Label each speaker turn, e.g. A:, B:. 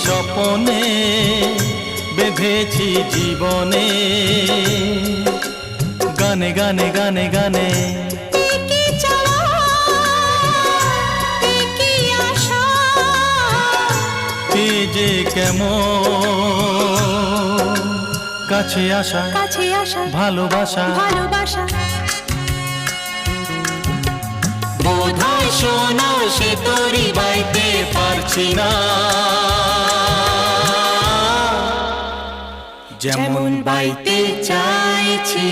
A: স্বপনে বেঁধেছি জীবনে, গানে গানে গানে গানে যে কেমন কাছে আসা ভালোবাসা বোধহয় শোনো সে তোরই বাইতে পারছি না, যেমন বাইতে চাইছি।